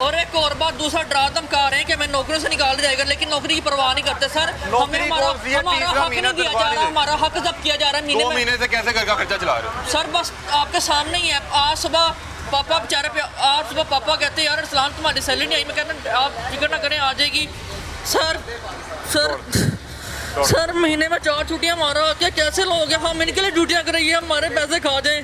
और एक और बात, दूसरा डरा धमका रहे हैं कि मैं नौकरी से निकाल जाएगा, लेकिन नौकरी की परवाह नहीं करते सर। हमें हमारा हक नहीं दिया जा रहा, हमारा हक जब्त किया जा रहा है। 2 महीने से कैसे घर का खर्चा चला रहे हो सर? बस आपके सामने ही है। आज सुबह पापा बेचारे पे, आज सुबह पापा कहते हैं यार अरसलान तुम्हारी सैलरी नहीं आई। मैं कहता आप फिक्र ना करें, आ जाएगी। सर सर सर महीने में 4 छुट्टियां मारो क्या? कैसे लोग हैं? हम इनके लिए ड्यूटियां कराइए, हमारे पैसे खा जाएं।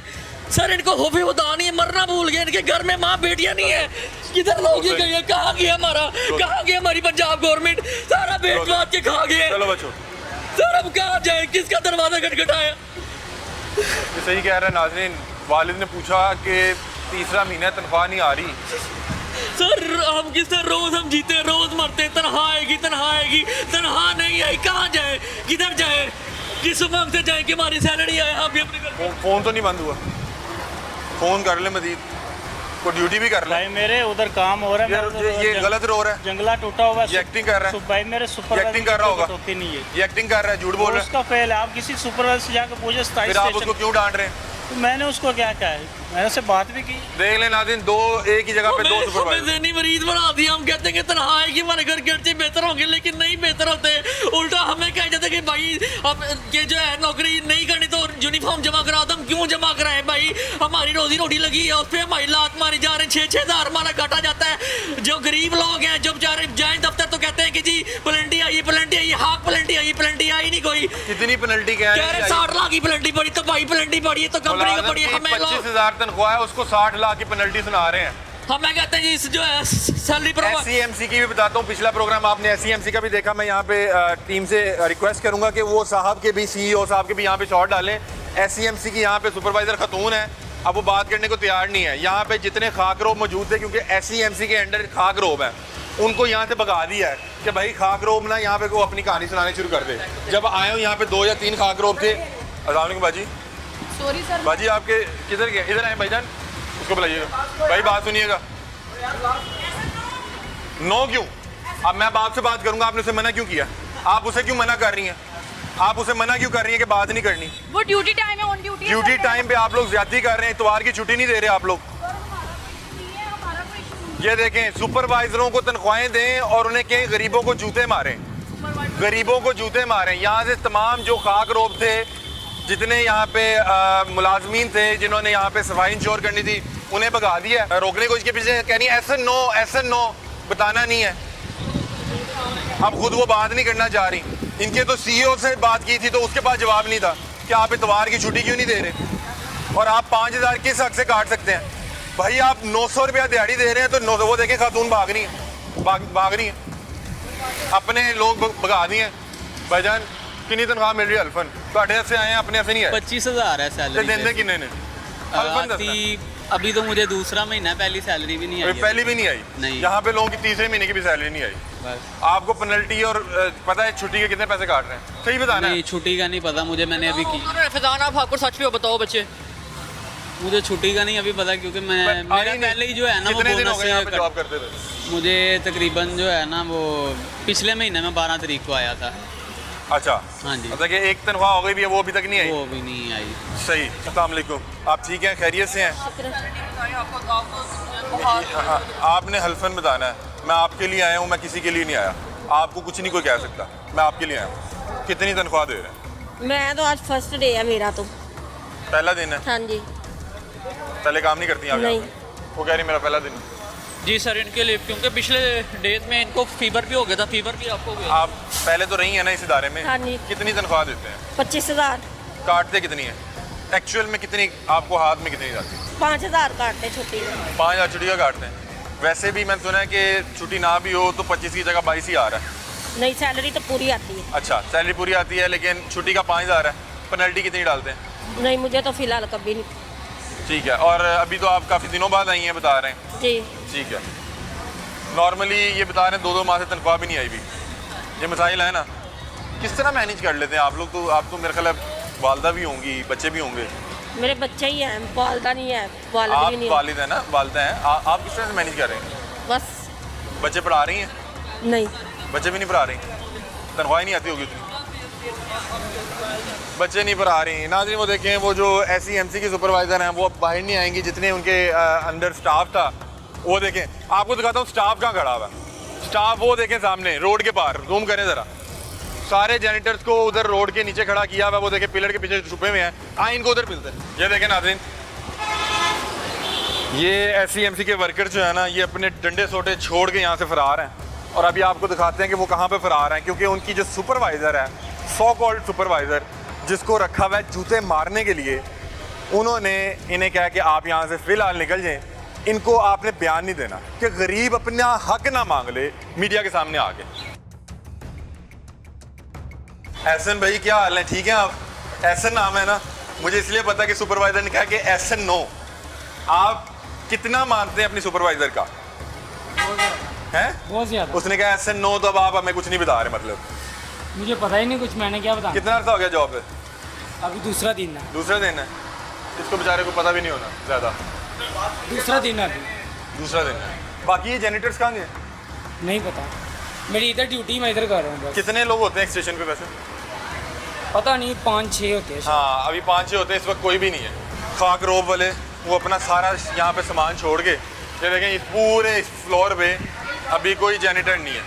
सर इनको होफी खुदा नहीं है, मरना भूल गए। इनके घर में माँ बेटियां नहीं है। किधर लोग ये गए? कहाँ गया हमारा, कहाँ गया हमारी पंजाब गवर्नमेंट? सारा पेट बात के खा गए। चलो बच्चों, सर अब कहाँ जाए? किसका दरवाजा खटखटाया? सही कह रहे हैं नाज़रीन। वालिद ने पूछा कि तीसरा महीना तनख्वाह नहीं आ रही। सर हम किससे रोज हम जीते, रोज मरते। तनख्वाह आएगी, तनख्वाह आएगी, तनख्वाह नहीं आई। कहाँ जाए, किधर जाए, किस वक्त से जाए कि हमारी सैलरी आए? हम भी अपने घर फोन तो नहीं बंद हुआ? फोन कर ले मजीद, को ड्यूटी भी कर ले। भाई मेरे उधर काम हो रहा है। ये गलत रो रहा है। जंगला टूटा हुआ है। ये एक्टिंग कर रहा है। भाई मेरे सुपरवाइजर एक्टिंग कर रहा होगा। होती नहीं है। ये एक्टिंग कर रहा है, झूठ बोल रहा है। उसका फेल है। आप किसी सुपरवाइजर से जाकर पूछे, फिर आप उसको क्यों डांट रहे हैं? तो मैंने उसको क्या कहा है, मैंने उससे बात भी की। देख ले नाज़रीन, दो एक ही जगह पे 2 सुपरवाइजर। ज़हनी मरीज बना दिया। हम कहते हैं कि तनख्वाह आएगी, हमारे घर खर्चे बेहतर होंगे, लेकिन नहीं बेहतर होते। उल्टा हमें कह जाते कि भाई अब ये जो है नौकरी नहीं करनी तो यूनिफॉर्म जमा करा दो। हम क्यों जमा कराए भाई? हमारी रोजी रोटी लगी है, उस पर हमारी लात मारी जा रहे हैं। 6-6 हज़ार हमारा घाटा जाता है। जो गरीब लोग हैं, जो बेचारे जाए दफ्तर तो कहते हैं कि जी पेनल्टी आई, पेनल्टी आई। हाँ पेनल्टी आई, पेनल्टी आई नहीं कोई। कितनी पेनल्टी कह रहे हैं? 60 लाख की पेनल्टी पड़ी तो भाई पेनल्टी पड़ी है तो कंपनी को पड़ी है। हमें 25,000 तनख्वाह है, उसको 60 लाख की पेनल्टी सुना रहे हैं। हमें कहते हैं जी इस जो है सैलरी पर SCMC की भी बताता हूँ। पिछला प्रोग्राम आपने SCMC का भी देखा। मैं यहाँ पे टीम से रिक्वेस्ट करूंगा कि वो साहब के भी, CEO साहब के भी यहाँ पे शॉट डालें। SCMC की यहाँ पे सुपरवाइजर खतून है, अब वो बात करने को तैयार नहीं है। यहाँ पे जितने खाकरोब मौजूद थे, क्योंकि SCMC के अंडर खाकरोब है, उनको यहाँ से भगा दिया है कि भाई खाकरोब ना यहाँ पे को अपनी कहानी सुनाने शुरू कर दे। जब आए हो यहाँ पे 2 या 3 खाकरोब थे। अस्सलाम वालेकुम बाजी। Sorry sir. बाजी आपके किधर गए? इधर आए भाईजान, उसको बुलाइएगा। भाई बात सुनिएगा। नो क्यों? अब मैं आपसे बात करूंगा, आपने उसे मना क्यों किया? आप उसे क्यों मना कर रही हैं? आप उसे मना क्यों कर रही हैं कि बात नहीं करनी? वो ड्यूटी टाइम है, ऑन ड्यूटी है। ड्यूटी टाइम पे आप लोग ज्यादती कर रहे हैं। इतवार की छुट्टी नहीं दे रहे आप लोग। ये देखें, सुपरवाइजरों को तनख्वाहें दें और उन्हें कहीं गरीबों को जूते मारें। गरीबों को जूते मारें। यहाँ से तमाम जो खाक रोब थे, जितने यहाँ पे मुलाजमीन थे, जिन्होंने यहाँ पे सफाई इंश्योर करनी थी, उन्हें भगा दिया। रोकने को इसके पीछे कह रही है ऐसा नो बताना नहीं है। अब खुद वो बात नहीं करना चाह रही। इनके तो CEO से बात की थी तो उसके पास जवाब नहीं था कि आप इतवार की छुट्टी क्यों नहीं दे रहे, और आप 5,000 किस हक से काट सकते हैं? भाई आप 900 रुपया दिहाड़ी दे रहे हैं तो 900, वो देखें खातून भाग रही है, भाग रही है। अपने लोग भगा दिए। भाईजान कितनी तनख्वाह मिल रही है? अल्फन तो से आए हैं, अपने से नहीं आए। 25,000 है सैलरी। देंगे कितने ने? अभी तो मुझे दूसरा महीना, पहली सैलरी भी नहीं आई। पहली भी नहीं आई? नहीं। यहाँ पे लोगों की तीसरे महीने की भी सैलरी नहीं आई। बस आपको पेनल्टी और पता है छुट्टी के कितने पैसे काट रहे हैं? सही बताना नहीं, छुट्टी का नहीं पता मुझे, मैंने अभी की। फैजान आप आपको सच पे बताओ बच्चे। मुझे छुट्टी का नहीं अभी पता, क्योंकि मैं मेरा पहले ही जो है ना वो कितने दिन हो बोनस गए यहाँ पे जॉब करते थे? मुझे तकरीबन जो है ना वो पिछले महीने में 12 तारीख को आया था। अच्छा हाँ जी। मतलब कि एक तनख्वाह हो गई भी है, वो अभी तक नहीं आई? वो भी नहीं आई। सही। अस्सलाम वालेकुम, आप ठीक हैं, खैरियत से हैं? आपने हल्फन बताना है। मैं आपके लिए आया हूँ, मैं किसी के लिए नहीं आया। आपको कुछ नहीं कोई कह सकता, मैं आपके लिए आया हूँ। कितनी तनख्वाह दे रहे हैं? मैं तो आज फर्स्ट डे है मेरा, तो पहला दिन है? हाँ जी। पहले काम नहीं करती आप? नहीं। वो कह रही मेरा पहला दिन। जी सर, इनके लिए क्योंकि पिछले डेज में इनको फीवर भी हो गया था। फीवर भी आपको हो गया? आप पहले तो रही है ना इस इदारे में? हाँ जी। कितनी तनख्वाह देते हैं? 25,000। काटते कितनी है एक्चुअल में? कितनी आपको हाथ में कितनी जाती है? 5,000 काटते छुट्टी में। 5,000 छुट्टी का काटते हैं। वैसे भी मैंने सुना है कि छुट्टी ना भी हो तो 25 की जगह 22 ही आ रहा है। नहीं, सैलरी तो पूरी आती है। अच्छा, सैलरी पूरी आती है, लेकिन छुट्टी का 5,000 है। पेनल्टी कितनी डालते हैं? नहीं, मुझे तो फिलहाल कभी नहीं। ठीक है। और अभी तो आप काफ़ी दिनों बाद आई हैं बता रहे हैं? जी। ठीक है। नॉर्मली ये बता रहे हैं 2-2 माह से तनख्वाह भी नहीं आई भी। ये मसाइल है ना, किस तरह मैनेज कर लेते हैं आप लोग? तो आप तो मेरे ख्याल वालदा भी होंगी, बच्चे भी होंगे। मेरे बच्चे ही हैं, वालदा नहीं है। वालिद आप भी नहीं है। वालिद है ना, वालदा हैं। आप किस तरह से मैनेज कर रहे हैं? बस। बच्चे पढ़ा रही हैं? नहीं। बच्चे भी नहीं पढ़ा रही? तनख्वाह ही नहीं आती होगी उतनी? बच्चे नहीं पढ़ा रही हैं। नाज़रीन वो देखें, वो जो SCMC की सुपरवाइज़र हैं वो अब बाहर नहीं आएंगी। जितने उनके अंडर स्टाफ था वो देखें, आपको दिखाता हूँ स्टाफ कहाँ खड़ा हुआ है। स्टाफ वो देखें सामने रोड के पार, जूम करें ज़रा, सारे जैनिटर्स को उधर रोड के नीचे खड़ा किया हुआ है। वो देखें पिलर के पीछे छुपे हुए हैं। आए इनको उधर मिलते हैं। ये देखें नाज़रीन, ये SCMC के वर्कर जो है ना, ये अपने डंडे सोटे छोड़ के यहाँ से फरार हैं। और अभी आपको दिखाते हैं कि वो कहाँ पे फरार हैं, क्योंकि उनकी जो सुपरवाइज़र है, सो कॉल्ड सुपरवाइज़र, जिसको रखा हुआ है जूते मारने के लिए, उन्होंने इन्हें कहा कि आप यहाँ से फ़िलहाल निकल जाएं, इनको आपने बयान नहीं देना कि गरीब अपना हक ना मांग ले मीडिया के सामने आके। एहसन भाई क्या हाल है, ठीक है आप? एहसन नाम है ना, मुझे इसलिए पता कि सुपरवाइज़र ने कहा कि एहसन नो। आप कितना मानते हैं अपनी सुपरवाइज़र का? हैं? बहुत ज्यादा। उसने कहा एहसन नो, तो अब आप हमें कुछ नहीं बता रहे। मतलब मुझे पता ही नहीं कुछ, मैंने क्या बताया। कितना अर्सा हो गया जॉब पे? अभी दूसरा दिन है। दूसरा दिन है, इसको बेचारे को पता भी नहीं होना ज़्यादा। दूसरा दिन है अभी। दूसरा दिन है। बाकी ये जेनिटर्स कहाँ गए? नहीं पता, मेरी इधर ड्यूटी मैं इधर कर रहा हूँ बस। कितने लोग होते हैं स्टेशन पे वैसे? पता नहीं, 5-6 होते हैं शायद। हाँ, अभी 5-6 होते हैं, इस वक्त कोई भी नहीं है। खाक रोब वाले वो अपना सारा यहाँ पे सामान छोड़ के, ये देखें इस पूरे इस फ्लोर पे अभी कोई जेनिटर नहीं है।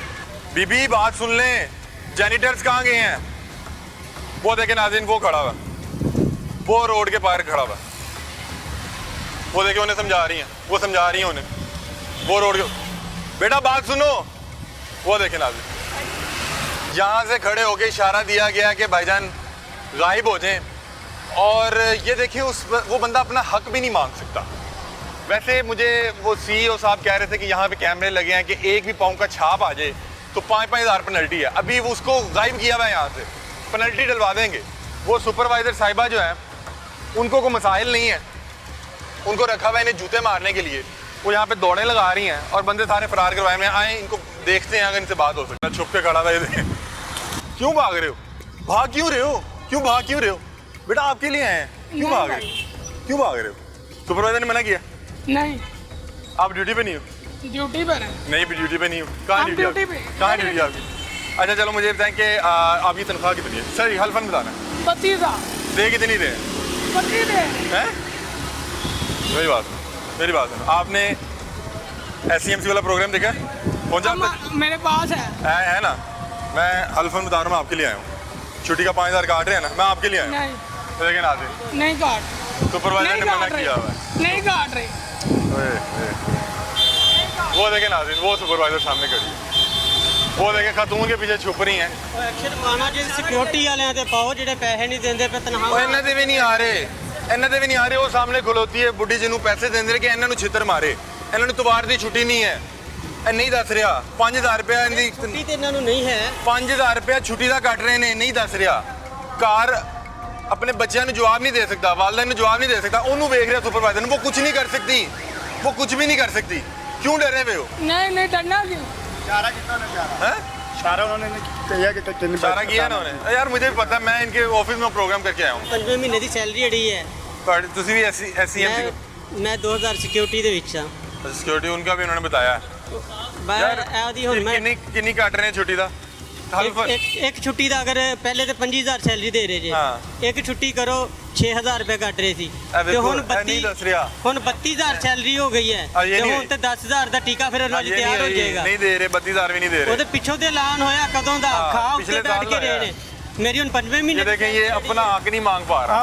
बीबी बात सुन लें, जेनिटर्स कहाँ गए हैं? वो देखें नाज़रीन, वो खड़ा हुआ, वो रोड के पार खड़ा हुआ। वो देखें उन्हें समझा रही हैं, वो समझा रही हैं उन्हें, वो रोड के, बेटा बात सुनो। वो देखें नाज़रीन, यहाँ से खड़े होके इशारा दिया गया कि भाईजान गायब हो जाएं, और ये देखिए वो बंदा अपना हक भी नहीं मांग सकता। वैसे मुझे वो CEO साहब कह रहे थे कि यहाँ पे कैमरे लगे हैं कि एक भी पाँव का छाप आ जाए तो 5-5 हज़ार पेनल्टी है। अभी वो उसको गायब किया हुआ है, यहाँ से पेनल्टी डलवा देंगे। वो सुपरवाइज़र साहिबा जो है, उनको कोई मसाइल नहीं है, उनको रखा हुआ है इन्हें जूते मारने के लिए। वो यहाँ पे दौड़े लगा रही हैं और बंदे सारे फरार करवाए हुए हैं। आए इनको देखते हैं अगर इनसे बात हो सकता है। छुप के खड़ा हुआ है। क्यों भाग रहे हो? भाग क्यों रहे हो? क्यों भाग क्यों रहे हो? बेटा आपके लिए आए हैं, क्यों भाग रहे हो? क्यों भाग रहे हो? सुपरवाइजर ने मना किया? नहीं, आप ड्यूटी पे नहीं हो? ड्यूटी पर है। नहीं भी ड्यूटी पे नहीं हो। कहाँ ड्यूटी पे? कहाँ ड्यूटी आपकी? अच्छा चलो मुझे बताएं कि आपकी तनख्वाह कितनी है? सर हल्फन बताना। 32,000। दे कितनी दे? 32 दे। हैं? मेरी बात सुनो, आपने SCMC वाला प्रोग्राम देखा है? पहुंचा आप तक? मेरे पास है ना? मैं हल्फन बता रहा हूँ, आपके लिए आया हूँ। छुट्टी का 5,000 काट रहे हैं ना, मैं आपके लिए आया हूँ। लेकिन आते नहीं काट, सुपरवाइजर ने मना किया हुआ है। नहीं काट रहे। वो देखें नाज़रीन, वो सुपरवाइजर सामने खड़ी है। वो देखें खातून के पीछे छुप रही हैं। एक्शन पाना जे सिक्योरिटी वाले ते पाओ जेडे पैसे नहीं देंदे पे तनखा। ਉਹ ਇਹਨਾਂ ਦੇ ਵੀ ਨਹੀਂ ਆ ਰਹੇ, ਇਹਨਾਂ ਦੇ ਵੀ ਨਹੀਂ ਆ ਰਹੇ। ਉਹ ਸਾਹਮਣੇ ਖਲੋਤੀ ਹੈ ਬੁੱਢੀ ਜਿਹਨੂੰ ਪੈਸੇ ਦਿੰਦੇ ਨੇ ਕਿ ਇਹਨਾਂ ਨੂੰ ਛਿੱਤਰ ਮਾਰੇ। ਇਹਨਾਂ ਨੂੰ ਤਵਾਰ ਦੀ ਛੁੱਟੀ ਨਹੀਂ ਹੈ। ਇਹ ਨਹੀਂ ਦੱਸ ਰਿਹਾ 5000 ਰੁਪਏ ਇਹਦੀ ਛੁੱਟੀ ਤੇ ਇਹਨਾਂ ਨੂੰ ਨਹੀਂ ਹੈ। 5000 ਰੁਪਏ ਛੁੱਟੀ ਦਾ ਕੱਟ ਰਹੇ ਨੇ, ਨਹੀਂ ਦੱਸ ਰਿਹਾ। ਘਰ ਆਪਣੇ ਬੱਚਿਆਂ ਨੂੰ ਜਵਾਬ ਨਹੀਂ ਦੇ ਸਕਦਾ, ਵਾਲਿदैन ਨੂੰ ਜਵਾਬ नहीं दे सकता। ਉਹਨੂੰ ਵੇਖ ਰਿਹਾ ਸੁਪਰਵਾਈਜ਼ਰ ਨੂੰ, वो कुछ नहीं कर सकती, वो कुछ भी नहीं कर सकती। क्यों डरे हुए हो? नहीं डरना क्यों? हैं? सारा उन्होंने किया कि तीन सारा किया ना उन्हें। यार मुझे भी पता, मैं इनके ऑफिस में प्रोग्राम करके आया हूँ। 5ਵੇਂ ਮਹੀਨੇ ਦੀ ਸੈਲਰੀ ਜਿਹੜੀ ਹੈ ਤੁਹਾਡੀ ਤੁਸੀਂ ਵੀ SCMC ਮੈਂ 2000 ਸਿਕਿਉਰਿਟੀ ਦੇ ਵਿੱਚ ਆ। सिक्योरिटी उनका भी उन्होंने बताया। ਬਾਹਰ ਇਹਦੀ ਹੁਣ ਮੈਂ किन्नी काट रहे हैं छुट्टी का? ਇੱਕ ਛੁੱਟੀ ਦਾ ਅਗਰ ਪਹਿਲੇ ਤੇ 5000 ਸੈਲਰੀ ਦੇ ਰਹੇ ਜੇ, ਇੱਕ ਛੁੱਟੀ ਕਰੋ 6000 ਰੁਪਏ ਕੱਟ ਰਹੇ ਸੀ ਤੇ ਹੁਣ 32000 ਸੈਲਰੀ ਹੋ ਗਈ ਹੈ ਤੇ ਹੁਣ ਤੇ 10000 ਦਾ ਟੀਕਾ ਫਿਰ ਰੋਜ਼ ਤਿਆਰ ਹੋ ਜਾਏਗਾ। नहीं दे रहे, 32,000 भी नहीं दे रहे। ਉਹਦੇ ਪਿੱਛੋਂ ਤੇ ਐਲਾਨ ਹੋਇਆ ਕਦੋਂ ਦਾ, ਖਾ ਉੱਤੇ ਬੈਠ ਕੇ ਰਹੇ ਨੇ। मेरी उन 5वें महीने ये देखें, ये अपना हक नहीं मांग पा रहा।